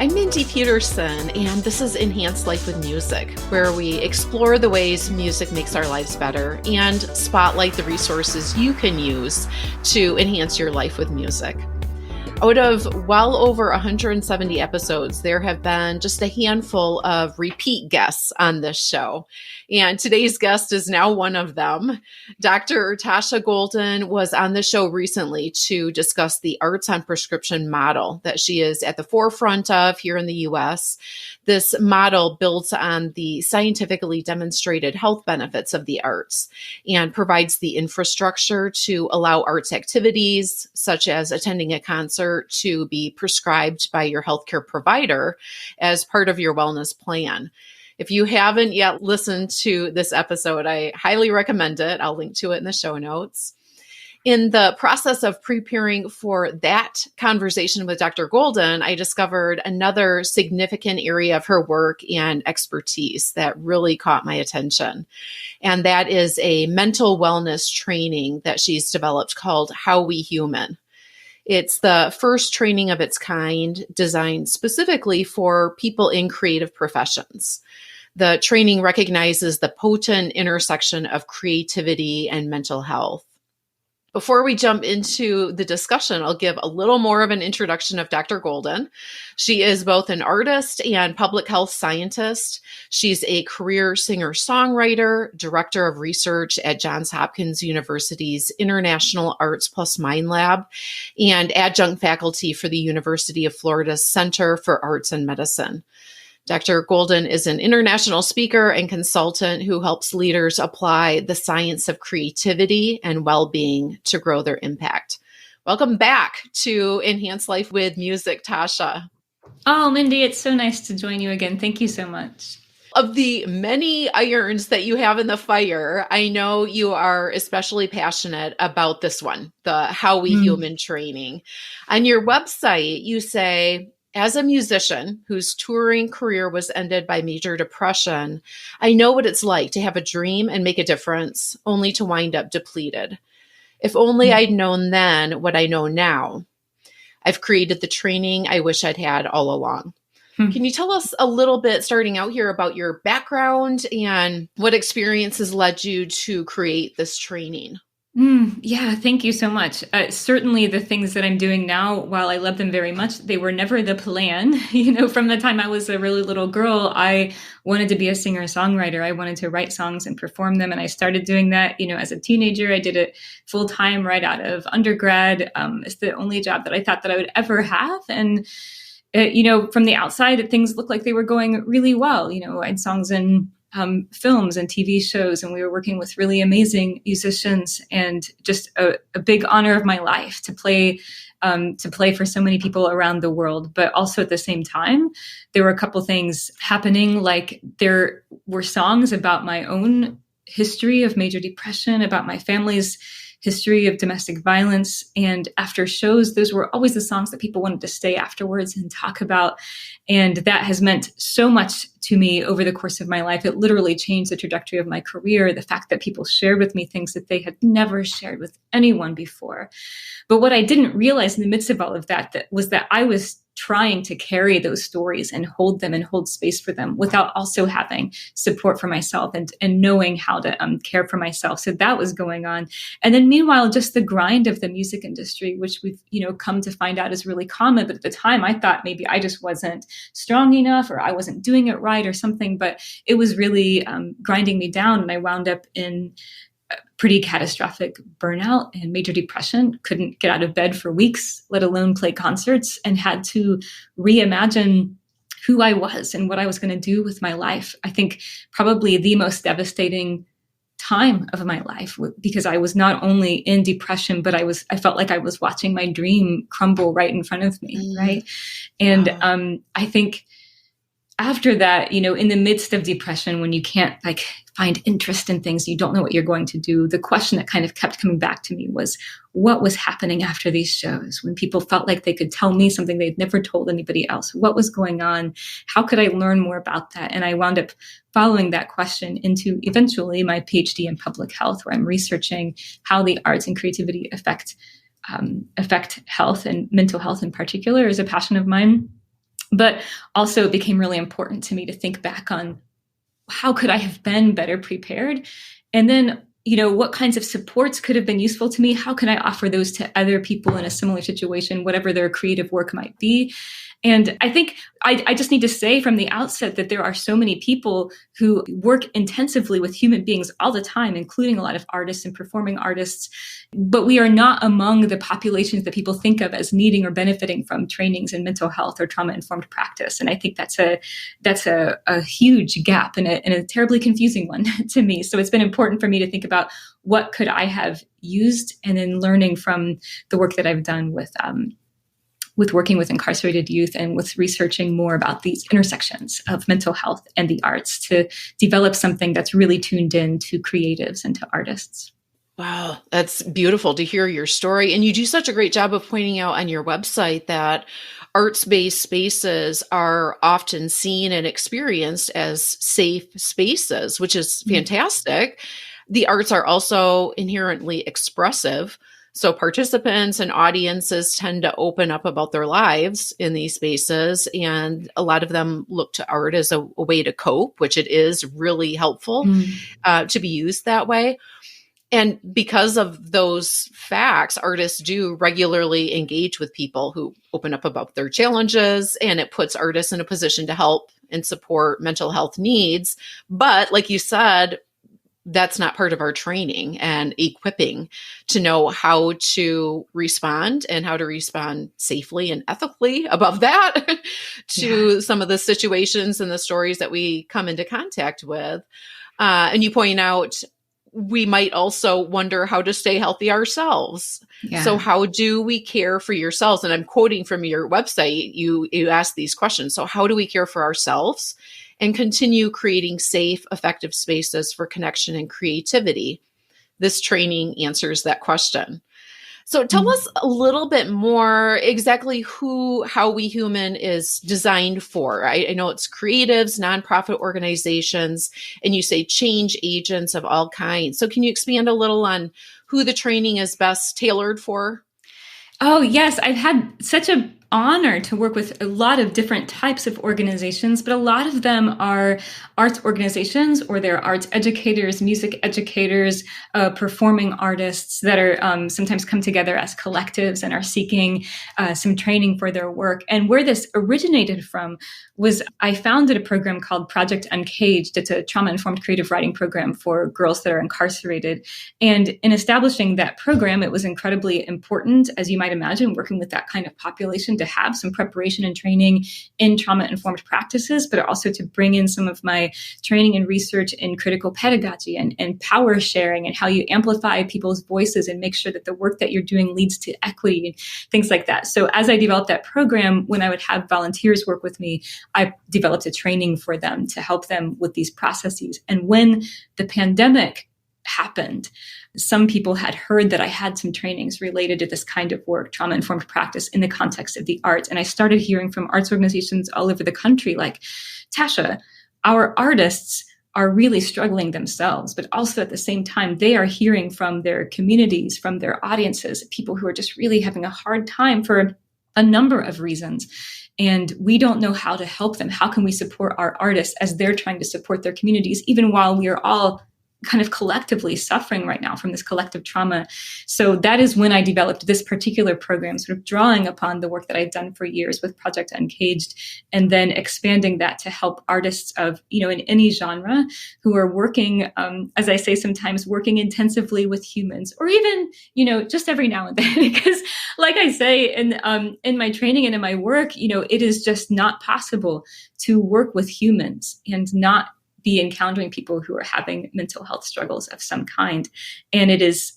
I'm Mindy Peterson, and this is Enhance Life with Music, where we explore the ways music makes our lives better and spotlight the resources you can use to enhance your life with music. Out of well over 170 episodes, there have been just a handful of repeat guests on this show. And today's guest is now one of them. Dr. Tasha Golden was on the show recently to discuss the arts on prescription model that she is at the forefront of here in the US. This model builds on the scientifically demonstrated health benefits of the arts and provides the infrastructure to allow arts activities, such as attending a concert, to be prescribed by your healthcare provider as part of your wellness plan. If you haven't yet listened to this episode, I highly recommend it. I'll link to it in the show notes. In the process of preparing for that conversation with Dr. Golden, I discovered another significant area of her work and expertise that really caught my attention. And that is a mental wellness training that she's developed called How We Human. It's the first training of its kind designed specifically for people in creative professions. The training recognizes the potent intersection of creativity and mental health. Before we jump into the discussion, I'll give a little more of an introduction of Dr. Golden. She is both an artist and public health scientist. She's a career singer-songwriter, director of research at Johns Hopkins University's International Arts Plus Mind Lab, and adjunct faculty for the University of Florida's Center for Arts and Medicine. Dr. Golden is an international speaker and consultant who helps leaders apply the science of creativity and well-being to grow their impact. Welcome back to Enhance Life with Music, Tasha. Oh, Mindy, it's so nice to join you again. Thank you so much. Of the many irons that you have in the fire, I know you are especially passionate about this one, the How We Human training. On your website, you say, as a musician whose touring career was ended by major depression, I know what it's like to have a dream and make a difference, only to wind up depleted. If only I'd known then what I know now. I've created the training I wish I'd had all along. Can you tell us a little bit, starting out here, about your background and what experiences led you to create this training? Yeah, thank you so much. Certainly the things that I'm doing now, while I love them very much, they were never the plan. From the time I was a really little girl, I wanted to be a singer-songwriter. I wanted to write songs and perform them. And I started doing that, as a teenager. I did it full time right out of undergrad. It's the only job that I thought that I would ever have. And, from the outside, things looked like they were going really well. I had songs in films and TV shows, and we were working with really amazing musicians, and just a big honor of my life to play for so many people around the world. But also at the same time, there were a couple things happening, like there were songs about my own history of major depression, about my family's history of domestic violence. And after shows, those were always the songs that people wanted to stay afterwards and talk about. And that has meant so much to me over the course of my life. It literally changed the trajectory of my career. The fact that people shared with me things that they had never shared with anyone before. But what I didn't realize in the midst of all of that was that I was trying to carry those stories and hold them and hold space for them without also having support for myself and knowing how to care for myself. So that was going on. And then meanwhile, just the grind of the music industry, which we've, come to find out is really common. But at the time I thought maybe I just wasn't strong enough, or I wasn't doing it right or something, but it was really grinding me down. And I wound up in pretty catastrophic burnout and major depression, couldn't get out of bed for weeks, let alone play concerts, and had to reimagine who I was and what I was going to do with my life. I think probably the most devastating time of my life, because I was not only in depression, but I felt like I was watching my dream crumble right in front of me. Right. And I think after that, in the midst of depression, when you can't find interest in things, you don't know what you're going to do. The question that kind of kept coming back to me was, what was happening after these shows when people felt like they could tell me something they'd never told anybody else? What was going on? How could I learn more about that? And I wound up following that question into eventually my PhD in public health, where I'm researching how the arts and creativity affect health, and mental health in particular is a passion of mine. But also it became really important to me to think back on how could I have been better prepared? And then, what kinds of supports could have been useful to me? How can I offer those to other people in a similar situation, whatever their creative work might be? And I think I just need to say from the outset that there are so many people who work intensively with human beings all the time, including a lot of artists and performing artists. But we are not among the populations that people think of as needing or benefiting from trainings in mental health or trauma-informed practice. And I think that's a huge gap and a terribly confusing one to me. So it's been important for me to think about what could I have used, and then learning from the work that I've done with working with incarcerated youth and with researching more about these intersections of mental health and the arts to develop something that's really tuned in to creatives and to artists. Wow, that's beautiful to hear your story. And you do such a great job of pointing out on your website that arts-based spaces are often seen and experienced as safe spaces, which is fantastic. The arts are also inherently expressive. So participants and audiences tend to open up about their lives in these spaces. And a lot of them look to art as a way to cope, which it is really helpful to be used that way. And because of those facts, artists do regularly engage with people who open up about their challenges, and it puts artists in a position to help and support mental health needs. But like you said, that's not part of our training and equipping to know how to respond and how to respond safely and ethically above that to some of the situations and the stories that we come into contact with. And you point out, we might also wonder how to stay healthy ourselves. Yeah. So how do we care for yourselves? And I'm quoting from your website, you ask these questions. So how do we care for ourselves and continue creating safe, effective spaces for connection and creativity? This training answers that question. So tell us a little bit more exactly how We Human is designed for. I know it's creatives, nonprofit organizations, and you say change agents of all kinds. So can you expand a little on who the training is best tailored for? Oh, yes. I've had such an honor to work with a lot of different types of organizations, but a lot of them are arts organizations, or they're arts educators, music educators, performing artists that are sometimes come together as collectives and are seeking some training for their work. And where this originated from was I founded a program called Project Uncaged. It's a trauma-informed creative writing program for girls that are incarcerated. And in establishing that program, it was incredibly important, as you might imagine, working with that kind of population, to have some preparation and training in trauma-informed practices, but also to bring in some of my training and research in critical pedagogy and power sharing and how you amplify people's voices and make sure that the work that you're doing leads to equity and things like that. So as I developed that program, when I would have volunteers work with me, I developed a training for them to help them with these processes. And when the pandemic happened, some people had heard that I had some trainings related to this kind of work, trauma-informed practice in the context of the arts. And I started hearing from arts organizations all over the country, like, Tasha, our artists are really struggling themselves, but also at the same time, they are hearing from their communities, from their audiences, people who are just really having a hard time for a number of reasons. And we don't know how to help them. How can we support our artists as they're trying to support their communities, even while we are all kind of collectively suffering right now from this collective trauma? So that is when I developed this particular program, sort of drawing upon the work that I've done for years with Project Uncaged, and then expanding that to help artists of, in any genre who are working, as I say, sometimes working intensively with humans, or even, just every now and then, because like I say, in my training and in my work, it is just not possible to work with humans and not be encountering people who are having mental health struggles of some kind. And it is,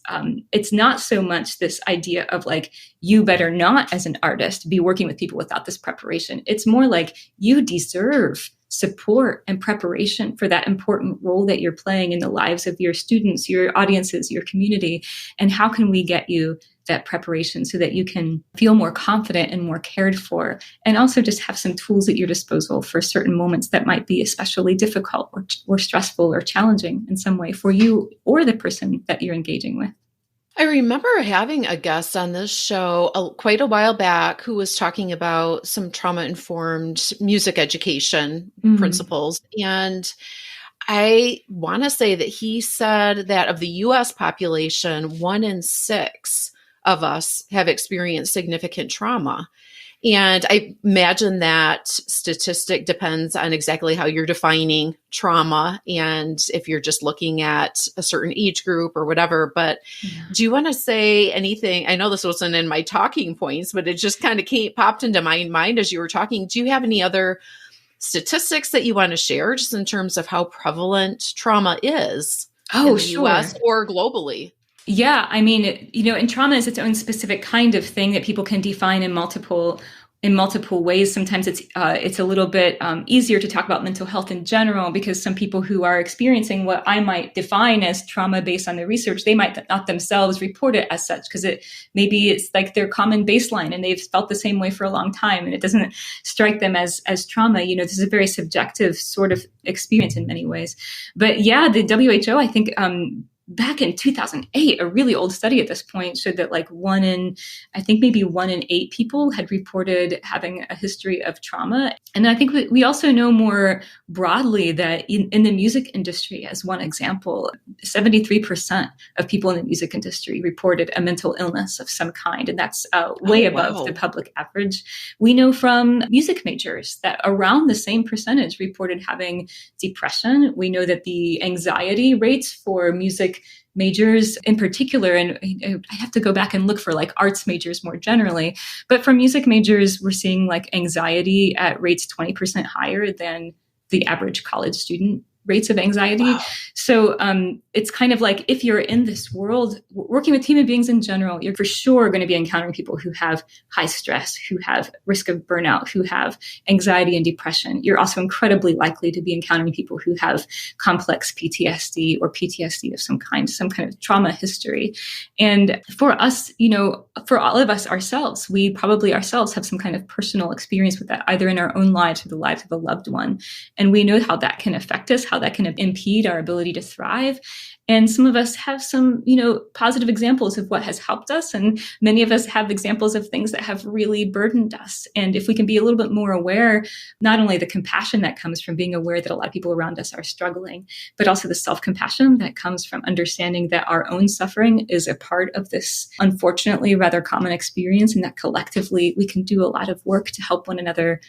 it's not so much this idea of like, you better not as an artist be working with people without this preparation. It's more like you deserve support and preparation for that important role that you're playing in the lives of your students, your audiences, your community. And how can we get you that preparation so that you can feel more confident and more cared for, and also just have some tools at your disposal for certain moments that might be especially difficult or stressful or challenging in some way for you or the person that you're engaging with. I remember having a guest on this show quite a while back who was talking about some trauma informed music education Mm. principles. And I want to say that he said that of the US population, 1 in 6 of us have experienced significant trauma. And I imagine that statistic depends on exactly how you're defining trauma and if you're just looking at a certain age group or whatever. But Yeah. do you want to say anything? I know this wasn't in my talking points, but it just kind of popped into my mind as you were talking. Do you have any other statistics that you want to share just in terms of how prevalent trauma is in Oh, the US sure. or globally? Yeah, I mean, and trauma is its own specific kind of thing that people can define in multiple ways. Sometimes it's a little bit easier to talk about mental health in general because some people who are experiencing what I might define as trauma based on the research, they might not themselves report it as such because maybe it's like their common baseline and they've felt the same way for a long time and it doesn't strike them as trauma. This is a very subjective sort of experience in many ways. But yeah, the WHO, I think. Back in 2008, a really old study at this point showed that I think maybe 1 in 8 people had reported having a history of trauma. And I think we also know more broadly that in the music industry, as one example, 73% of people in the music industry reported a mental illness of some kind. And that's Oh, way above the wow. public average. We know from music majors that around the same percentage reported having depression. We know that the anxiety rates for music majors in particular, and I have to go back and look for like arts majors more generally, but for music majors, we're seeing like anxiety at rates 20% higher than the average college student rates of anxiety. Wow. So it's kind of like if you're in this world, working with human beings in general, you're for sure going to be encountering people who have high stress, who have risk of burnout, who have anxiety and depression. You're also incredibly likely to be encountering people who have complex PTSD or PTSD of some kind of trauma history. And for us, for all of us ourselves, we probably ourselves have some kind of personal experience with that, either in our own lives or the lives of a loved one. And we know how that can affect us, how that can impede our ability to thrive. And some of us have some, positive examples of what has helped us. And many of us have examples of things that have really burdened us. And if we can be a little bit more aware, not only the compassion that comes from being aware that a lot of people around us are struggling, but also the self-compassion that comes from understanding that our own suffering is a part of this unfortunately rather common experience, and that collectively we can do a lot of work to help one another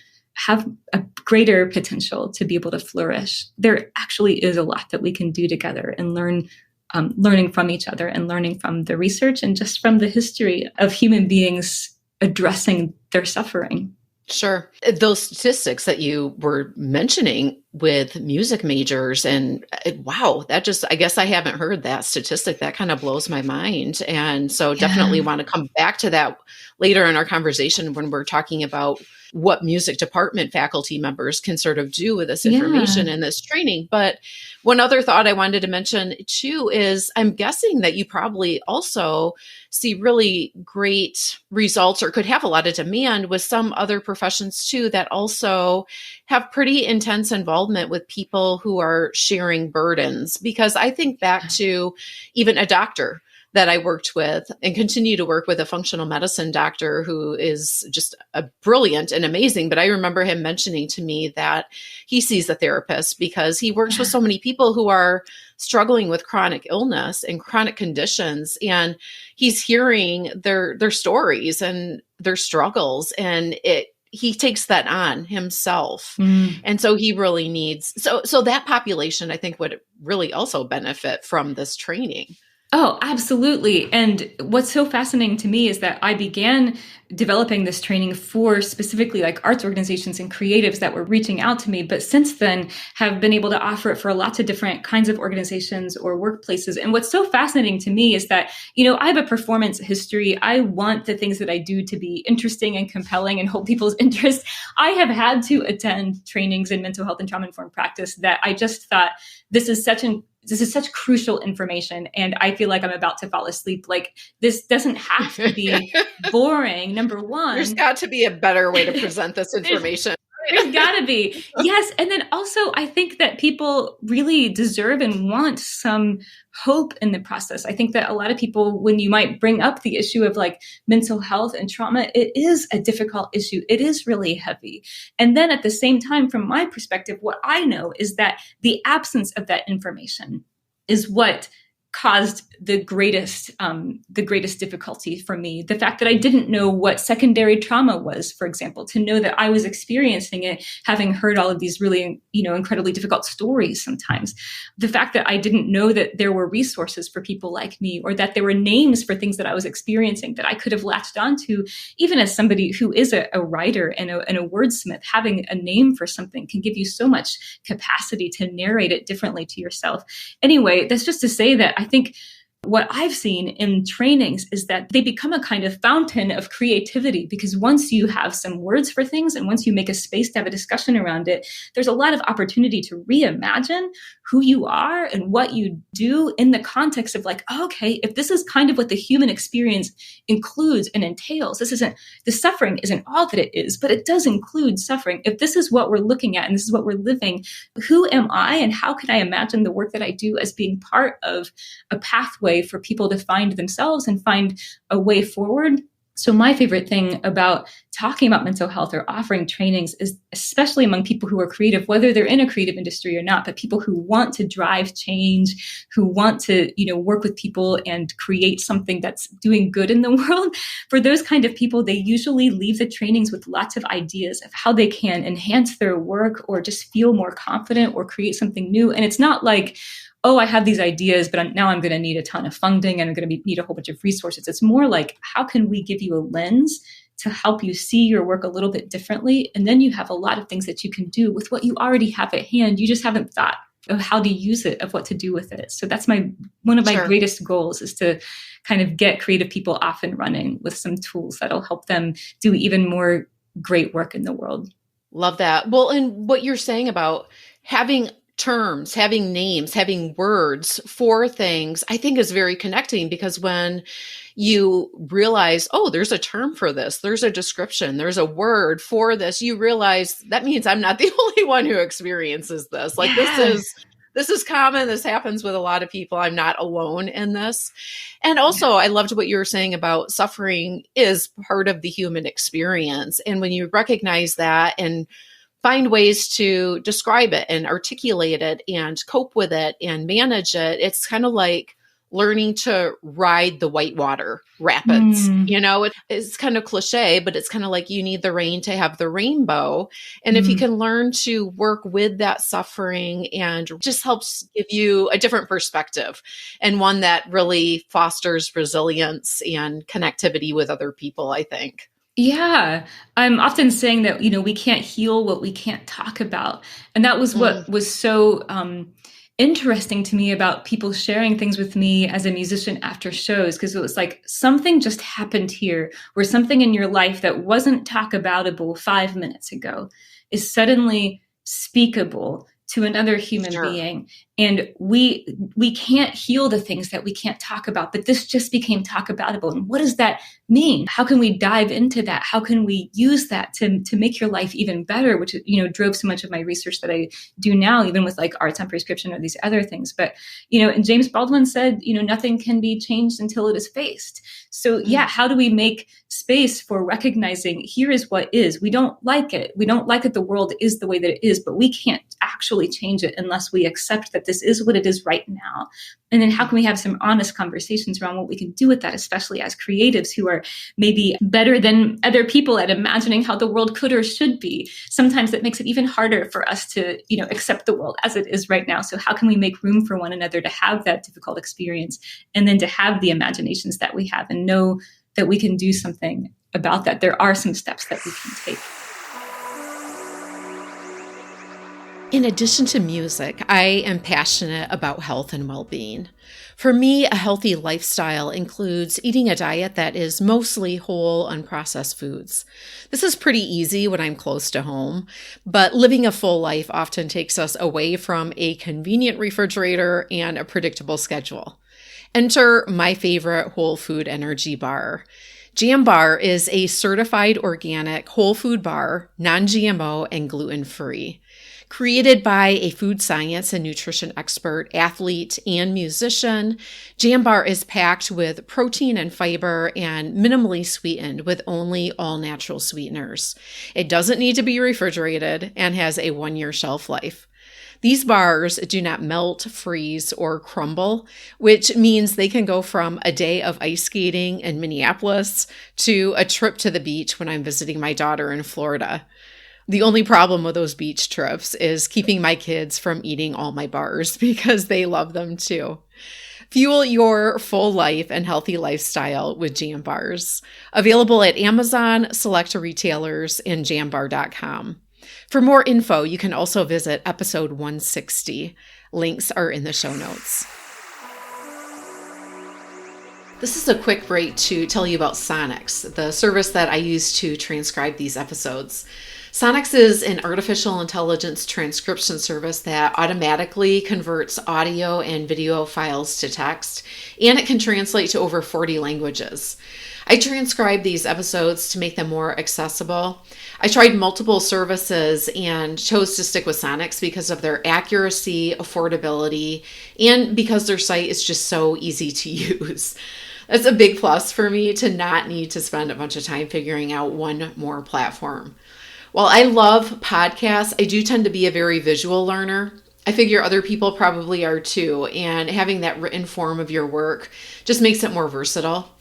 have a greater potential to be able to flourish. There actually is a lot that we can do together and learning from each other and learning from the research and just from the history of human beings addressing their suffering. Sure. Those statistics that you were mentioning with music majors and wow, I guess I haven't heard that statistic. That kind of blows my mind. And so definitely Yeah. want to come back to that later in our conversation when we're talking about what music department faculty members can sort of do with this Yeah. information and this training. But one other thought I wanted to mention too is I'm guessing that you probably also see really great results or could have a lot of demand with some other professions too that also have pretty intense involvement with people who are sharing burdens. Because I think back to even a doctor that I worked with and continue to work with, a functional medicine doctor who is just a brilliant and amazing. But I remember him mentioning to me that he sees a therapist because he works with so many people who are struggling with chronic illness and chronic conditions. And he's hearing their stories and their struggles, and he takes that on himself. Mm. And so he really needs, so that population, I think, would really also benefit from this training. Oh, absolutely. And what's so fascinating to me is that I began developing this training for specifically like arts organizations and creatives that were reaching out to me. But since then have been able to offer it for lots of different kinds of organizations or workplaces. And what's so fascinating to me is that, I have a performance history. I want the things that I do to be interesting and compelling and hold people's interest. I have had to attend trainings in mental health and trauma-informed practice that I just thought this is such crucial information. And I feel like I'm about to fall asleep. Like, this doesn't have to be boring, number one. There's got to be a better way to present this There's information. There's gotta be. Yes. And then also, I think that people really deserve and want some hope in the process. I think that a lot of people, when you might bring up the issue of like mental health and trauma, it is a difficult issue. It is really heavy. And then at the same time, from my perspective, what I know is that the absence of that information is what caused the greatest difficulty for me. The fact that I didn't know what secondary trauma was, for example, to know that I was experiencing it, having heard all of these really, incredibly difficult stories sometimes. The fact that I didn't know that there were resources for people like me, or that there were names for things that I was experiencing that I could have latched onto, even as somebody who is a writer and a wordsmith. Having a name for something can give you so much capacity to narrate it differently to yourself. Anyway, that's just to say that I think what I've seen in trainings is that they become a kind of fountain of creativity, because once you have some words for things and once you make a space to have a discussion around it, there's a lot of opportunity to reimagine who you are and what you do in the context of like, okay, if this is kind of what the human experience includes and entails, the suffering isn't all that it is, but it does include suffering. If this is what we're looking at and this is what we're living, who am I and how can I imagine the work that I do as being part of a pathway for people to find themselves and find a way forward? So my favorite thing about talking about mental health or offering trainings is, especially among people who are creative, whether they're in a creative industry or not, but people who want to drive change, who want to, work with people and create something that's doing good in the world. For those kind of people, they usually leave the trainings with lots of ideas of how they can enhance their work or just feel more confident or create something new. And it's not like, oh, I have these ideas, but now I'm going to need a ton of funding and I'm going to need a whole bunch of resources. It's more like, how can we give you a lens to help you see your work a little bit differently? And then you have a lot of things that you can do with what you already have at hand. You just haven't thought of how to use it, of what to do with it. So that's one of my greatest goals, is to kind of get creative people off and running with some tools that'll help them do even more great work in the world. Love that. Well, and what you're saying about having terms, having names, having words for things, I think is very connecting, because when you realize, oh, there's a term for this, there's a description, there's a word for this, you realize that means I'm not the only one who experiences this. Like, this is common. This happens with a lot of people. I'm not alone in this. And also, I loved what you were saying about suffering is part of the human experience. And when you recognize that and find ways to describe it and articulate it and cope with it and manage it, it's kind of like learning to ride the whitewater rapids. It's kind of cliche, but it's kind of like you need the rain to have the rainbow. And if you can learn to work with that suffering, and just helps give you a different perspective, and one that really fosters resilience and connectivity with other people, I think. Yeah, I'm often saying that, we can't heal what we can't talk about. And that was what was so interesting to me about people sharing things with me as a musician after shows, because it was like something just happened here, where something in your life that wasn't talk aboutable 5 minutes ago is suddenly speakable to another human being. And we can't heal the things that we can't talk about, but this just became talk aboutable. And what does that mean? How can we dive into that? How can we use that to make your life even better, which, drove so much of my research that I do now, even with like arts on prescription or these other things. But, and James Baldwin said, nothing can be changed until it is faced. So how do we make space for recognizing here is what is? We don't like it. We don't like that the world is the way that it is, but we can't actually change it unless we accept that this is what it is right now. And then how can we have some honest conversations around what we can do with that, especially as creatives who are maybe better than other people at imagining how the world could or should be. Sometimes that makes it even harder for us to, accept the world as it is right now. So how can we make room for one another to have that difficult experience, and then to have the imaginations that we have, and know that we can do something about that? There are some steps that we can take. In addition to music, I am passionate about health and well-being. For me, a healthy lifestyle includes eating a diet that is mostly whole, unprocessed foods. This is pretty easy when I'm close to home, but living a full life often takes us away from a convenient refrigerator and a predictable schedule. Enter my favorite whole food energy bar. Jam Bar is a certified organic whole food bar, non-GMO and gluten-free. Created by a food science and nutrition expert, athlete, and musician, Jam Bar is packed with protein and fiber and minimally sweetened with only all-natural sweeteners. It doesn't need to be refrigerated and has a 1-year shelf life. These bars do not melt, freeze, or crumble, which means they can go from a day of ice skating in Minneapolis to a trip to the beach when I'm visiting my daughter in Florida. The only problem with those beach trips is keeping my kids from eating all my bars because they love them too. Fuel your full life and healthy lifestyle with Jam Bars. Available at Amazon, select retailers, and jambar.com. For more info, you can also visit episode 160. Links are in the show notes. This is a quick break to tell you about Sonics, the service that I use to transcribe these episodes. Sonics is an artificial intelligence transcription service that automatically converts audio and video files to text, and it can translate to over 40 languages. I transcribe these episodes to make them more accessible. I tried multiple services and chose to stick with Sonics because of their accuracy, affordability, and because their site is just so easy to use. That's a big plus for me to not need to spend a bunch of time figuring out one more platform. While I love podcasts, I do tend to be a very visual learner. I figure other people probably are too, and having that written form of your work just makes it more versatile.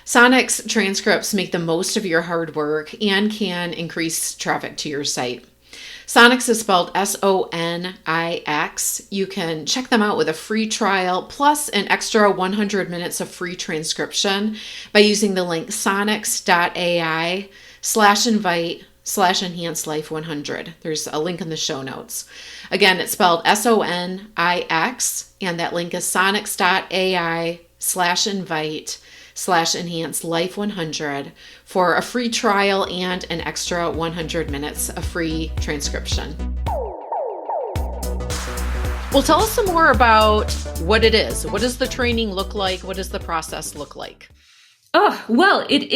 Sonics transcripts make the most of your hard work and can increase traffic to your site. Sonics is spelled Sonix. You can check them out with a free trial plus an extra 100 minutes of free transcription by using the link sonix.ai/invite/enhanced-life100. There's a link in the show notes. Again, it's spelled Sonix, and that link is sonix.ai/invite/enhanced-life100 for a free trial and an extra 100 minutes of free transcription. Well, tell us some more about what it is. What does the training look like? What does the process look like? Oh, well, it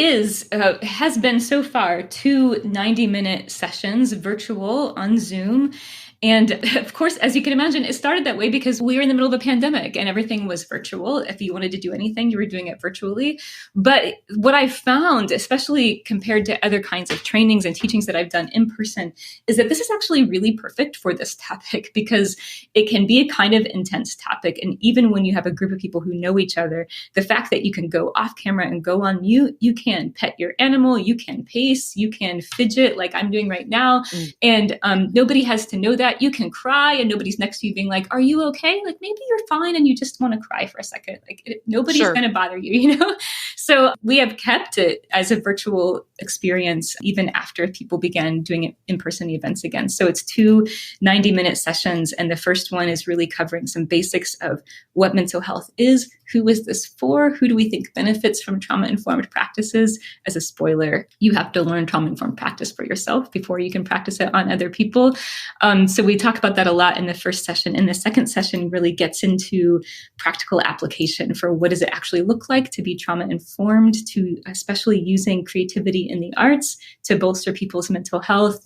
has been so far 2 90-minute sessions, virtual on Zoom. And of course, as you can imagine, it started that way because we were in the middle of a pandemic and everything was virtual. If you wanted to do anything, you were doing it virtually. But what I found, especially compared to other kinds of trainings and teachings that I've done in person, is that this is actually really perfect for this topic because it can be a kind of intense topic. And even when you have a group of people who know each other, the fact that you can go off camera and go on mute, you can pet your animal, you can pace, you can fidget like I'm doing right now. And nobody has to know that. You can cry and nobody's next to you being like, are you okay? Like maybe you're fine and you just want to cry for a second. Like nobody's going to bother you, you know? So we have kept it as a virtual experience even after people began doing it in-person events again. So it's 2 90-minute sessions. And the first one is really covering some basics of what mental health is, who is this for, who do we think benefits from trauma-informed practices. As a spoiler, you have to learn trauma-informed practice for yourself before you can practice it on other people. So we talk about that a lot in the first session. And the second session really gets into practical application for what does it actually look like to be trauma-informed, to especially using creativity in the arts to bolster people's mental health.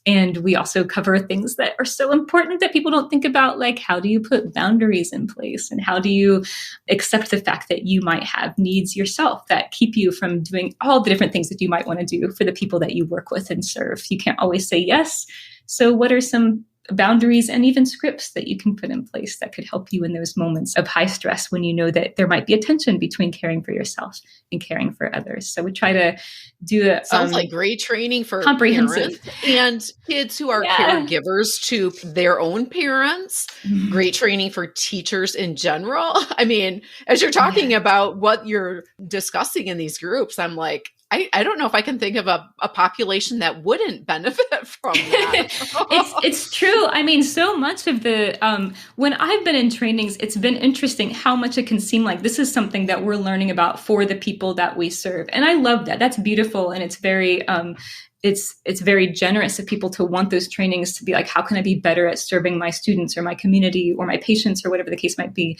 And we also cover things that are so important that people don't think about, like how do you put boundaries in place and how do you accept the fact that you might have needs yourself that keep you from doing all the different things that you might want to do for the people that you work with and serve. You can't always say yes. So what are some boundaries and even scripts that you can put in place that could help you in those moments of high stress when you know that there might be a tension between caring for yourself and caring for others. So we try to do a sounds like great training for comprehensive parents and kids who are caregivers to their own parents. Mm-hmm. Great training for teachers in general. I mean, as you're talking about what you're discussing in these groups, I'm like, I don't know if I can think of a population that wouldn't benefit from that. It's true. I mean, so much of the, when I've been in trainings, it's been interesting how much it can seem like this is something that we're learning about for the people that we serve. And I love that. That's beautiful. And it's very it's very generous of people to want those trainings to be like, how can I be better at serving my students or my community or my patients or whatever the case might be.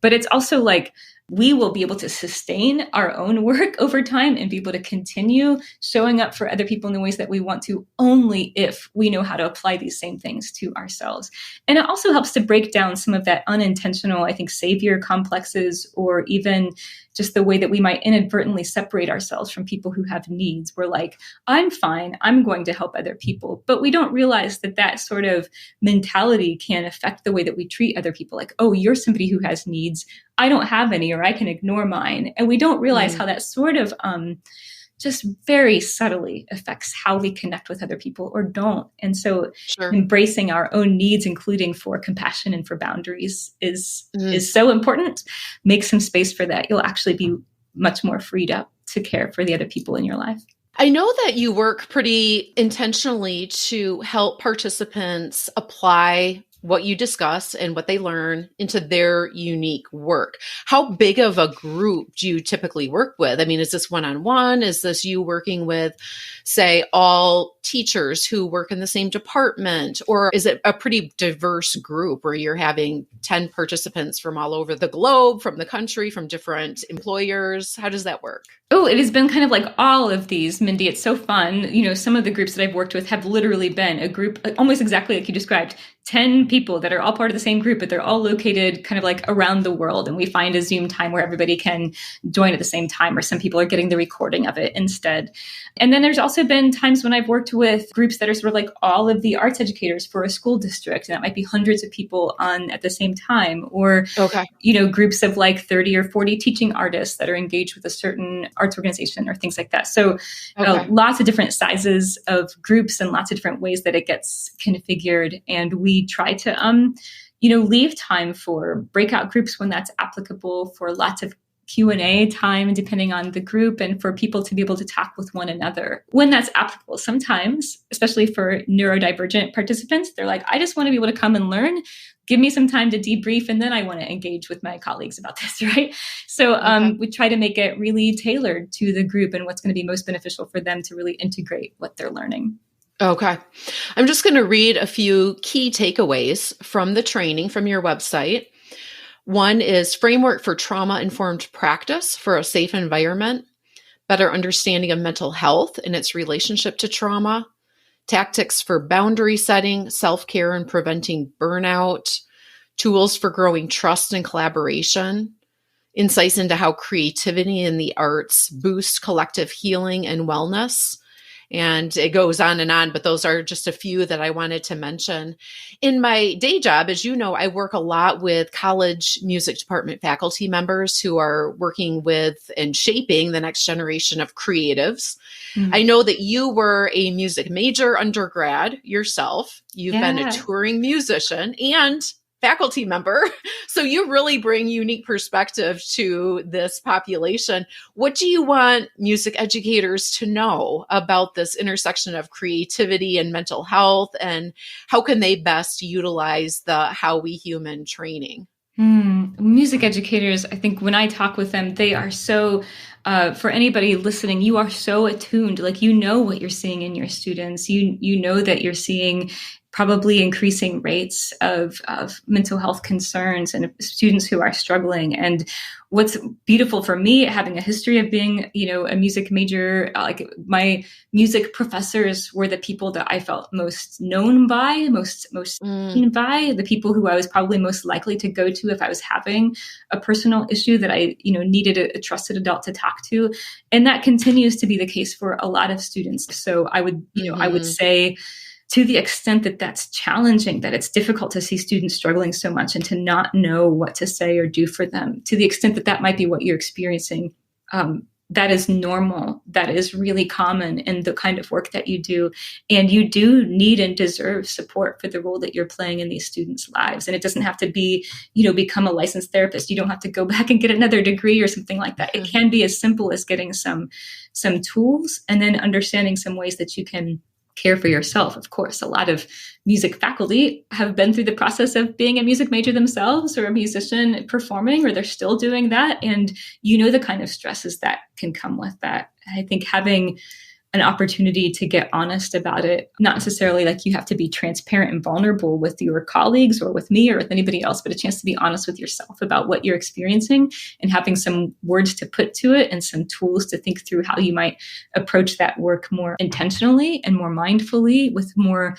But it's also like, we will be able to sustain our own work over time and be able to continue showing up for other people in the ways that we want to only if we know how to apply these same things to ourselves. And it also helps to break down some of that unintentional, I think, savior complexes, or even just the way that we might inadvertently separate ourselves from people who have needs. We're like, I'm fine, I'm going to help other people. But we don't realize that that sort of mentality can affect the way that we treat other people. Like, oh, you're somebody who has needs, I don't have any, or I can ignore mine. And we don't realize how that sort of just very subtly affects how we connect with other people or don't. And so embracing our own needs, including for compassion and for boundaries, is so important. Make some space for that. You'll actually be much more freed up to care for the other people in your life. I know that you work pretty intentionally to help participants apply what you discuss and what they learn into their unique work. How big of a group do you typically work with? I mean, is this one-on-one? Is this you working with, say, all teachers who work in the same department? Or is it a pretty diverse group where you're having 10 participants from all over the globe, from the country, from different employers? How does that work? Oh, it has been kind of like all of these, Mindy. It's so fun. You know, some of the groups that I've worked with have literally been a group almost exactly like you described, 10 people that are all part of the same group, but they're all located kind of like around the world. And we find a Zoom time where everybody can join at the same time, or some people are getting the recording of it instead. And then there's also been times when I've worked with groups that are sort of like all of the arts educators for a school district. And that might be hundreds of people on at the same time, or, you know, groups of like 30 or 40 teaching artists that are engaged with a certain arts organization or things like that. So lots of different sizes of groups and lots of different ways that it gets configured. And we try to, leave time for breakout groups when that's applicable, for lots of Q&A time, depending on the group, and for people to be able to talk with one another when that's applicable. Sometimes, especially for neurodivergent participants, they're like, I just want to be able to come and learn. Give me some time to debrief, and then I want to engage with my colleagues about this, right? So we try to make it really tailored to the group and what's going to be most beneficial for them to really integrate what they're learning. Okay. I'm just going to read a few key takeaways from the training from your website. One is framework for trauma-informed practice for a safe environment, better understanding of mental health and its relationship to trauma, tactics for boundary setting, self-care and preventing burnout, tools for growing trust and collaboration, insights into how creativity and the arts boost collective healing and wellness. And it goes on, but those are just a few that I wanted to mention. In my day job, as you know, I work a lot with college music department faculty members who are working with and shaping the next generation of creatives. Mm-hmm. I know that you were a music major undergrad yourself. You've been a touring musician and faculty member. So you really bring unique perspective to this population. What do you want music educators to know about this intersection of creativity and mental health, and how can they best utilize the How We Human training? Music educators, I think when I talk with them, they are so, for anybody listening, you are so attuned, like, you know what you're seeing in your students. You know that you're seeing probably increasing rates of mental health concerns and students who are struggling. And what's beautiful for me, having a history of being, a music major, like my music professors were the people that I felt most known by, most seen by, the people who I was probably most likely to go to if I was having a personal issue that I, needed a trusted adult to talk to. And that continues to be the case for a lot of students. So I would, I would say, to the extent that that's challenging, that it's difficult to see students struggling so much and to not know what to say or do for them, to the extent that that might be what you're experiencing, that is normal. That is really common in the kind of work that you do. And you do need and deserve support for the role that you're playing in these students' lives. And it doesn't have to be, become a licensed therapist. You don't have to go back and get another degree or something like that. It can be as simple as getting some tools and then understanding some ways that you can care for yourself. Of course, a lot of music faculty have been through the process of being a music major themselves, or a musician performing, or they're still doing that. And the kind of stresses that can come with that. I think having an opportunity to get honest about it. Not necessarily like you have to be transparent and vulnerable with your colleagues or with me or with anybody else, but a chance to be honest with yourself about what you're experiencing and having some words to put to it and some tools to think through how you might approach that work more intentionally and more mindfully with more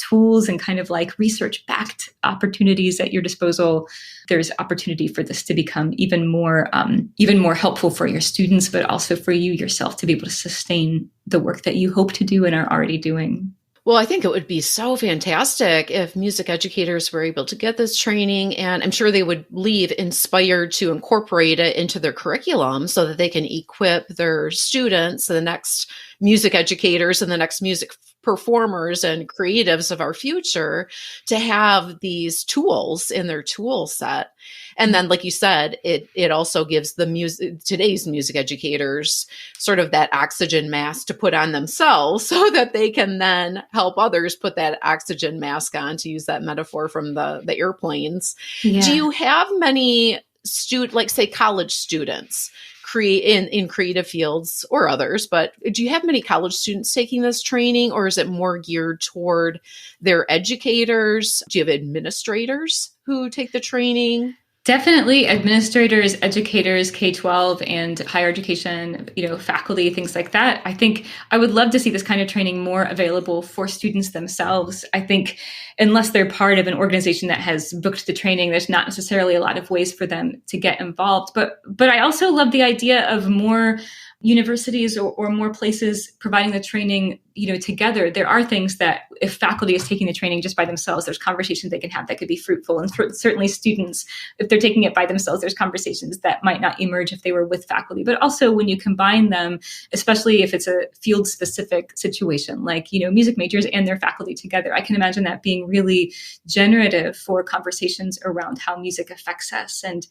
tools and kind of like research backed opportunities at your disposal. There's opportunity for this to become even more helpful for your students, but also for you yourself to be able to sustain the work that you hope to do and are already doing. Well, I think it would be so fantastic if music educators were able to get this training, and I'm sure they would leave inspired to incorporate it into their curriculum so that they can equip their students, the next music educators and the next music performers and creatives of our future, to have these tools in their tool set. And then, like you said, it also gives today's music educators sort of that oxygen mask to put on themselves so that they can then help others put that oxygen mask on, to use that metaphor from the airplanes. Yeah. Do you have many like say college students in creative fields or others, but do you have many college students taking this training, or is it more geared toward their educators? Do you have administrators who take the training? Definitely administrators, educators, K-12 and higher education, faculty, things like that. I think I would love to see this kind of training more available for students themselves. I think unless they're part of an organization that has booked the training, there's not necessarily a lot of ways for them to get involved. But I also love the idea of more universities or more places providing the training, together. There are things that if faculty is taking the training just by themselves, there's conversations they can have that could be fruitful. And certainly students, if they're taking it by themselves, there's conversations that might not emerge if they were with faculty. But also when you combine them, especially if it's a field specific situation, like, music majors and their faculty together, I can imagine that being really generative for conversations around how music affects us. And,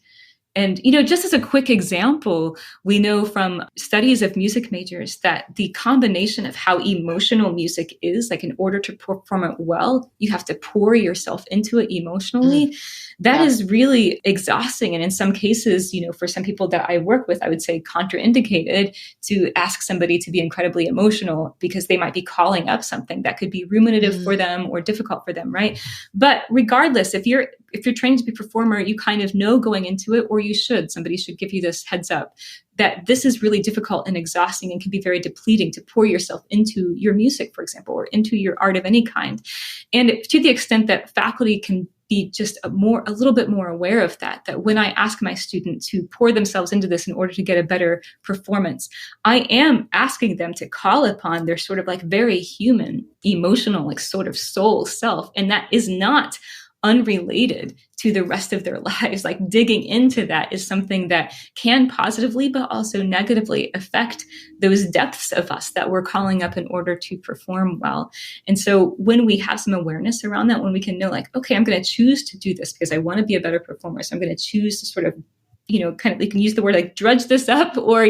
just as a quick example, we know from studies of music majors that the combination of how emotional music is, like in order to perform it well, you have to pour yourself into it emotionally. That is really exhausting. And in some cases, for some people that I work with, I would say contraindicated to ask somebody to be incredibly emotional because they might be calling up something that could be ruminative for them or difficult for them, right? But regardless, if you're trained to be a performer, you kind of know going into it, or somebody should give you this heads up that this is really difficult and exhausting and can be very depleting to pour yourself into your music, for example, or into your art of any kind. And to the extent that faculty can be just a little bit more aware of that when I ask my student to pour themselves into this in order to get a better performance, I am asking them to call upon their sort of like very human, emotional, like sort of soul self. And that is not unrelated to the rest of their lives. Like digging into that is something that can positively, but also negatively affect those depths of us that we're calling up in order to perform well. And so when we have some awareness around that, when we can know like, okay, I'm going to choose to do this because I want to be a better performer. So I'm going to choose to sort of kind of, you can use the word like drudge this up or,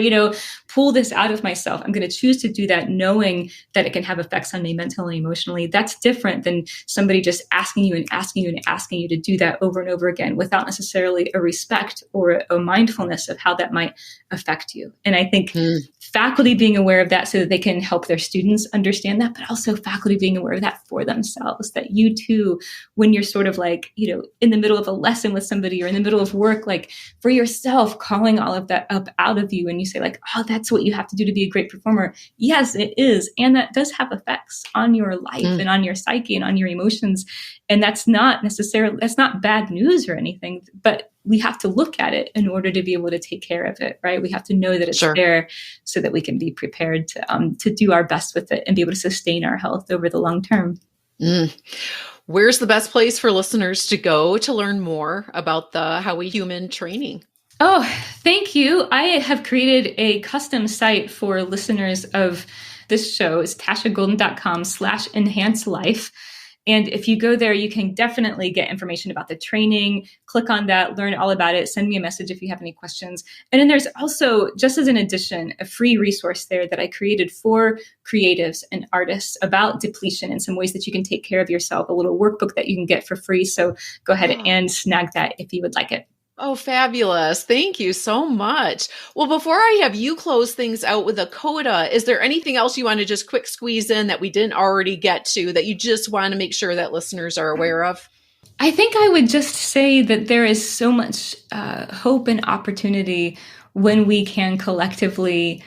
pull this out of myself. I'm going to choose to do that knowing that it can have effects on me mentally and emotionally. That's different than somebody just asking you and asking you and asking you to do that over and over again without necessarily a respect or a mindfulness of how that might affect you. And I think faculty being aware of that so that they can help their students understand that, but also faculty being aware of that for themselves, that you too, when you're sort of like, in the middle of a lesson with somebody or in the middle of work, like for yourself, calling all of that up out of you and you say like, oh, that's what you have to do to be a great performer. Yes, it is. And that does have effects on your life and on your psyche and on your emotions. And that's not bad news or anything, but we have to look at it in order to be able to take care of it, right? We have to know that it's there so that we can be prepared to do our best with it and be able to sustain our health over the long term. Where's the best place for listeners to go to learn more about the How We Human training? Oh, thank you. I have created a custom site for listeners of this show. It's tashagolden.com/enhancelife. And if you go there, you can definitely get information about the training, click on that, learn all about it, send me a message if you have any questions. And then there's also, just as an addition, a free resource there that I created for creatives and artists about depletion and some ways that you can take care of yourself, a little workbook that you can get for free. So go ahead and snag that if you would like it. Oh, fabulous. Thank you so much. Well, before I have you close things out with a coda, is there anything else you want to just quick squeeze in that we didn't already get to that you just want to make sure that listeners are aware of? I think I would just say that there is so much hope and opportunity when we can collectively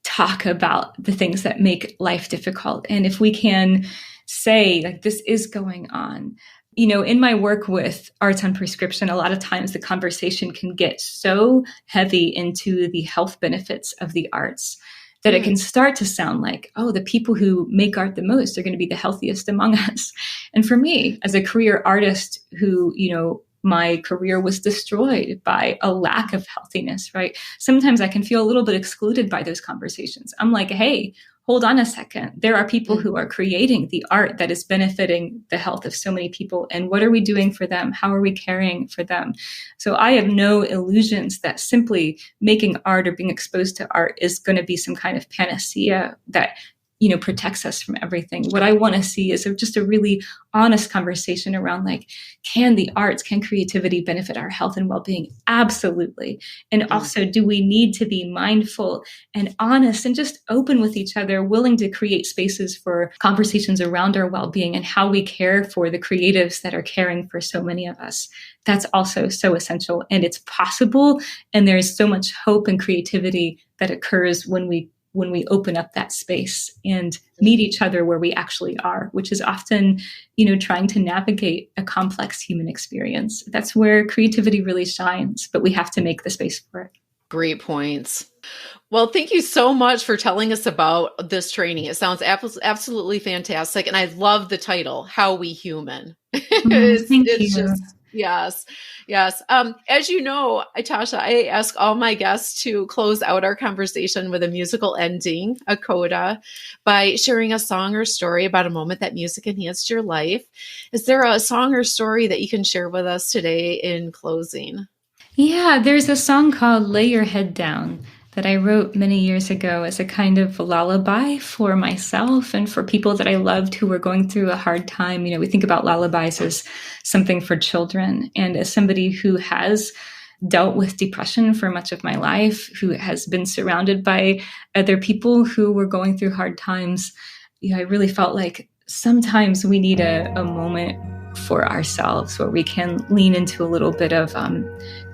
talk about the things that make life difficult. And if we can say, like, this is going on. You know, in my work with arts on prescription, a lot of times the conversation can get so heavy into the health benefits of the arts that it can start to sound like, oh, the people who make art the most are going to be the healthiest among us. And for me, as a career artist who, you know, my career was destroyed by a lack of healthiness, right? Sometimes I can feel a little bit excluded by those conversations. I'm like, hey, hold on a second. There are people who are creating the art that is benefiting the health of so many people. And what are we doing for them? How are we caring for them? So I have no illusions that simply making art or being exposed to art is going to be some kind of panacea that, you know, protects us from everything. What I want to see is just a really honest conversation around, like, can the arts, can creativity benefit our health and well-being? Absolutely. And also, do we need to be mindful and honest and just open with each other, willing to create spaces for conversations around our well-being and how we care for the creatives that are caring for so many of us? That's also so essential, and it's possible. And there's so much hope and creativity that occurs when we open up that space and meet each other where we actually are, which is often, you know, trying to navigate a complex human experience. That's where creativity really shines, but we have to make the space for it. Great points. Well, thank you so much for telling us about this training. It sounds absolutely fantastic. And I love the title, How We Human. Thank you. Just, yes. Yes. As you know, Tasha, I ask all my guests to close out our conversation with a musical ending, a coda, by sharing a song or story about a moment that music enhanced your life. Is there a song or story that you can share with us today in closing? Yeah, there's a song called Lay Your Head Down that I wrote many years ago as a kind of lullaby for myself and for people that I loved who were going through a hard time. You know, we think about lullabies as something for children. And as somebody who has dealt with depression for much of my life, who has been surrounded by other people who were going through hard times, you know, I really felt like sometimes we need a moment for ourselves where we can lean into a little bit of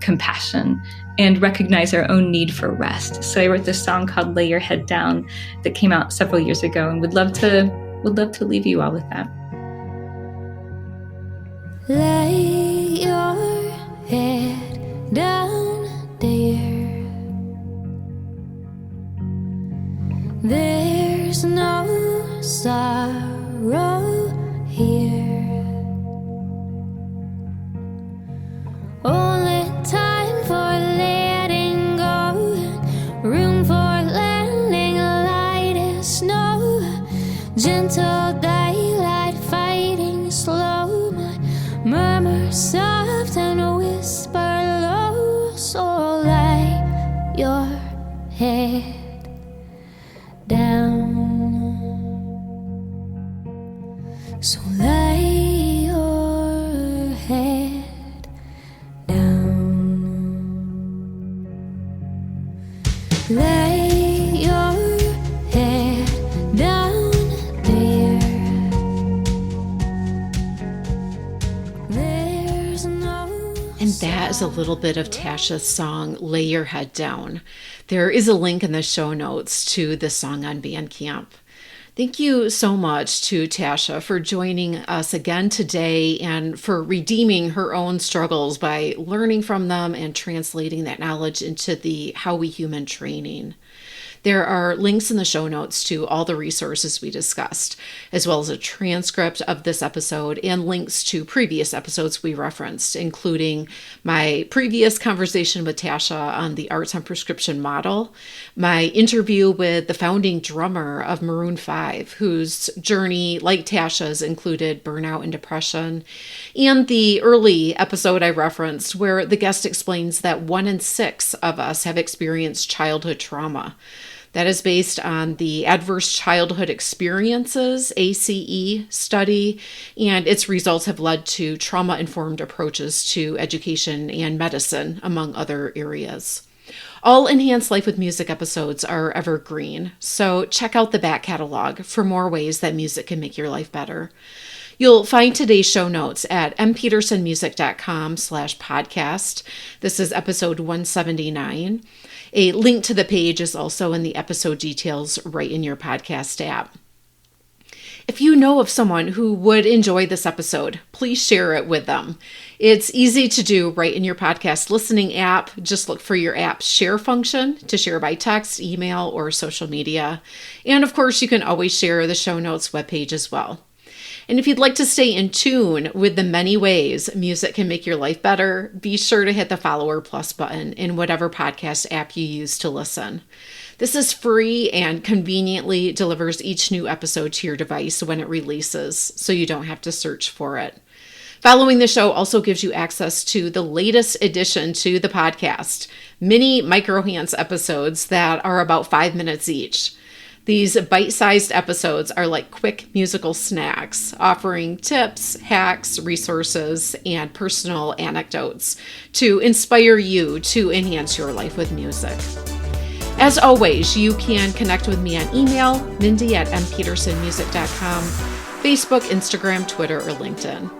compassion and recognize our own need for rest. So I wrote this song called Lay Your Head Down that came out several years ago, and would love to leave you all with that. Lay your head down, dear. There's no sorrow here. Only time for letting go, room for landing, light as snow, gentle daylight fighting slow, my murmur soft and whisper low. So lay your head down. So lay your head down. Lay your head down, dear. There's no. And that is a little bit of Tasha's song, Lay Your Head Down. There is a link in the show notes to this song on Bandcamp. Thank you so much to Tasha for joining us again today and for redeeming her own struggles by learning from them and translating that knowledge into the How We Human training. There are links in the show notes to all the resources we discussed, as well as a transcript of this episode and links to previous episodes we referenced, including my previous conversation with Tasha on the Arts on Prescription model, my interview with the founding drummer of Maroon 5, whose journey, like Tasha's, included burnout and depression, and the early episode I referenced where the guest explains that 1 in 6 of us have experienced childhood trauma. That is based on the Adverse Childhood Experiences, ACE study, and its results have led to trauma-informed approaches to education and medicine, among other areas. All Enhanced Life with Music episodes are evergreen, so check out the back catalog for more ways that music can make your life better. You'll find today's show notes at mpetersonmusic.com/podcast. This is episode 179. A link to the page is also in the episode details right in your podcast app. If you know of someone who would enjoy this episode, please share it with them. It's easy to do right in your podcast listening app. Just look for your app's share function to share by text, email, or social media. And of course, you can always share the show notes webpage as well. And if you'd like to stay in tune with the many ways music can make your life better, be sure to hit the follower plus button in whatever podcast app you use to listen. This is free and conveniently delivers each new episode to your device when it releases, so you don't have to search for it. Following the show also gives you access to the latest addition to the podcast, mini microhance episodes that are about 5 minutes each. These bite-sized episodes are like quick musical snacks, offering tips, hacks, resources, and personal anecdotes to inspire you to enhance your life with music. As always, you can connect with me on email, mindy@mpetersonmusic.com, Facebook, Instagram, Twitter, or LinkedIn.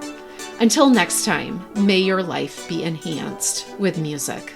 Until next time, may your life be enhanced with music.